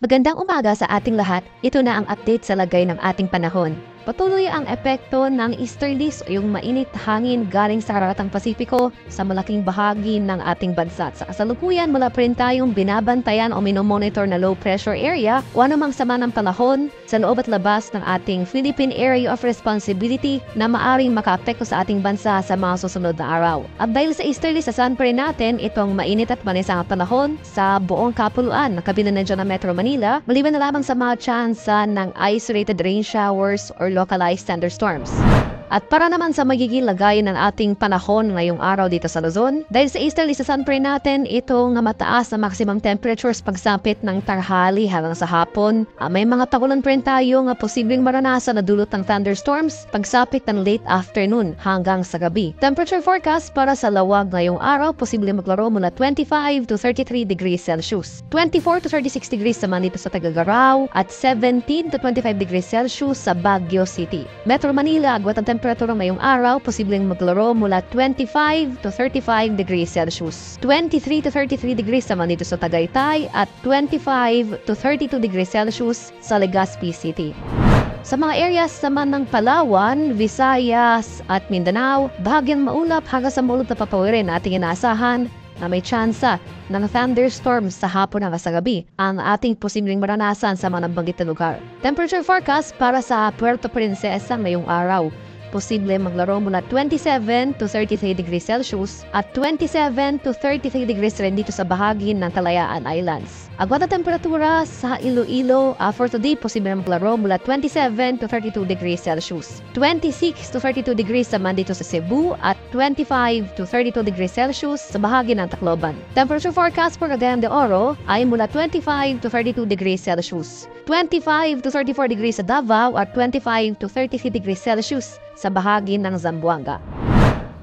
Magandang umaga sa ating lahat. Ito na ang update sa lagay ng ating panahon. Patuloy ang epekto ng easterlies o yung mainit hangin galing sa karatang Pasipiko sa malaking bahagi ng ating bansa. Sa kasalukuyan, wala pa rin tayong binabantayan o minomonitor na low pressure area o anumang sama ng panahon sa loob at labas ng ating Philippine Area of Responsibility na maaring makaapekto sa ating bansa sa mga susunod na araw. At dahil sa easterlies, asahan pa rin natin itong mainit at manisang panahon sa buong kapuluan na kabilang na dyan ng Metro Manila, maliban na lamang sa mga tsansa ng isolated rain showers or localized thunderstorms. At para naman sa magiging lagayan ng ating panahon ngayong araw dito sa Luzon, dahil sa easterly sa sunpray natin, itong mataas na maximum temperatures pagsapit ng tanghali hanggang sa hapon. May mga tagulan pa rin tayo nga posibleng maranasan na dulot ng thunderstorms pagsapit ng late afternoon hanggang sa gabi. Temperature forecast para sa lawag ngayong araw, posibleng maglaro mula 25 to 33 degrees Celsius. 24 to 36 degrees naman dito sa Tagagaraw at 17 to 25 degrees Celsius sa Baguio City. Metro Manila, agwat ang temperatura ngayong araw, posibleng maglaro mula 25 to 35 degrees Celsius. 23 to 33 degrees naman dito sa Tagaytay at 25 to 32 degrees Celsius sa Legazpi City. Sa mga areas naman ng Palawan, Visayas at Mindanao, bahagyang maulap hanggang sa maulap na papawirin na ating inaasahan na may tsansa ng thunderstorms sa hapon hanggang sa gabi ang ating posibleng maranasan sa mga nabanggit na lugar. Temperature forecast para sa Puerto Princesa ngayong araw, posible maglaro mula 27 to 33 degrees Celsius at 27 to 33 degrees rin dito sa bahagi ng Talayaan Islands. Agwat na temperatura sa Iloilo for today, posible maglaro mula 27 to 32 degrees Celsius. 26 to 32 degrees naman dito sa Cebu at 25 to 32 degrees Celsius sa bahagi ng Tacloban. Temperature forecast for Cagayan de Oro ay mula 25 to 32 degrees Celsius. 25 to 34 degrees sa Davao at 25 to 33 degrees Celsius sa bahagi ng Zamboanga.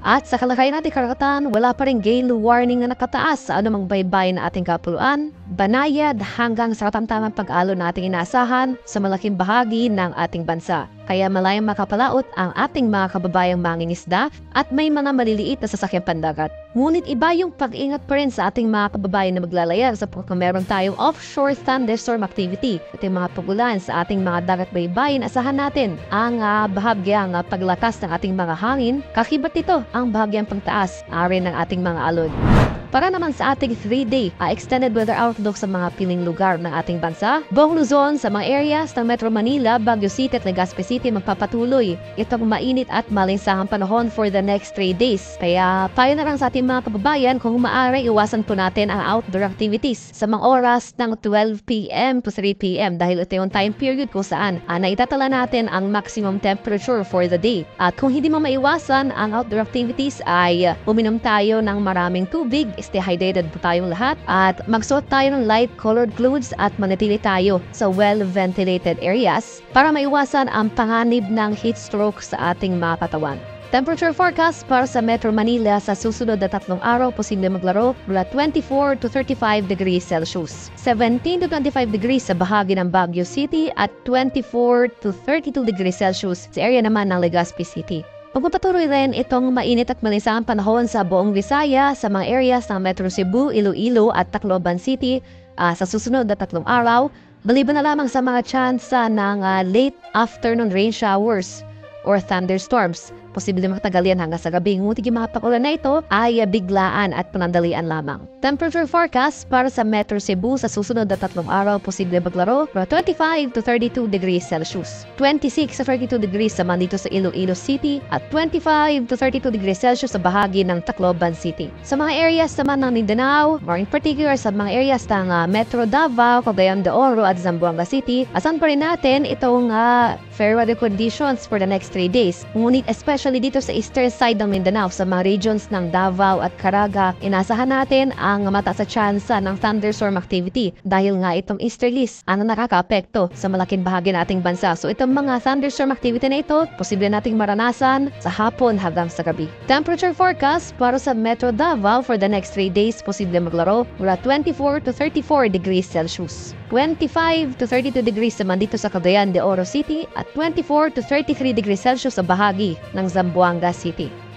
At sa kalagayan natin karagatan, wala pa rin gale warning na nakataas sa anumang baybay na ating kapuluan, banayad hanggang sa katamtamang pag-alon na ating inaasahan sa malaking bahagi ng ating bansa. Kaya malayang makapalaot ang ating mga kababayang mangingisda at may mga maliliit na sasakyang pandagat. Ngunit iba yung pag-ingat pa rin sa ating mga kababayan na maglalayag sapagkat meron tayong offshore thunderstorm activity at yung mga pagulan sa ating mga dagat baybayin. Asahan natin ang bahagyang paglakas ng ating mga hangin, kakibat nito ang bahagyang pagtaas rin ng ating mga alon. Para naman sa ating 3-day extended weather outlook sa mga piling lugar ng ating bansa, buong Luzon sa mga areas ng Metro Manila, Baguio City at Legazpi City magpapatuloy itong mainit at malinsahang panahon for the next 3 days. Kaya payo na lang sa ating mga kababayan kung maaari iwasan po natin ang outdoor activities sa mga oras ng 12 p.m. to 3 p.m. dahil ito yung time period kung saan naitatala natin ang maximum temperature for the day. At kung hindi mo maiwasan ang outdoor activities ay uminom tayo ng maraming tubig, stay hydrated po tayong lahat at magsuot tayo ng light colored clothes at manatili tayo sa well-ventilated areas para maiwasan ang panganib ng heat stroke sa ating mga katawan. Temperature forecast para sa Metro Manila sa susunod na 3 araw, posible maglaro mula 24 to 35 degrees Celsius. 17 to 25 degrees sa bahagi ng Baguio City at 24 to 32 degrees Celsius sa area naman ng Legazpi City. Magpapatuloy rin itong mainit at malinsahang panahon sa buong Visayas sa mga areas ng Metro Cebu, Iloilo at Tacloban City sa susunod na 3 araw, maliban na lamang sa mga tsansa ng late afternoon rain showers or thunderstorms. Posible magtagal yan hanggang sa gabi. Ngunit yung mga pakulan na ito ay biglaan at panandalian lamang. Temperature forecast para sa Metro Cebu sa susunod na 3 araw, posible maglaro from 25 to 32 degrees Celsius. 26 to 32 degrees naman dito sa Iloilo City at 25 to 32 degrees Celsius sa bahagi ng Tacloban City. Sa mga areas naman ng Mindanao, more in particular sa mga areas ng Metro Davao, Cagayan de Oro at Zamboanga City, asan pa rin natin itong fair weather conditions for the next 3 days. Ngunit especially dito sa eastern side ng Mindanao, sa mga regions ng Davao at Caraga, inasahan natin ang mataas na tsansa ng thunderstorm activity dahil nga itong easterlies ang nakakaapekto sa malaking bahagi ng ating bansa. So itong mga thunderstorm activity na ito, posible nating maranasan sa hapon hanggang sa gabi. Temperature forecast para sa Metro Davao for the next 3 days, posible maglaro mula 24 to 34 degrees Celsius. 25 to 32 degrees naman dito sa Cagayan de Oro City at 24 to 33 degrees Celsius sa bahagi ng Zamboanga City.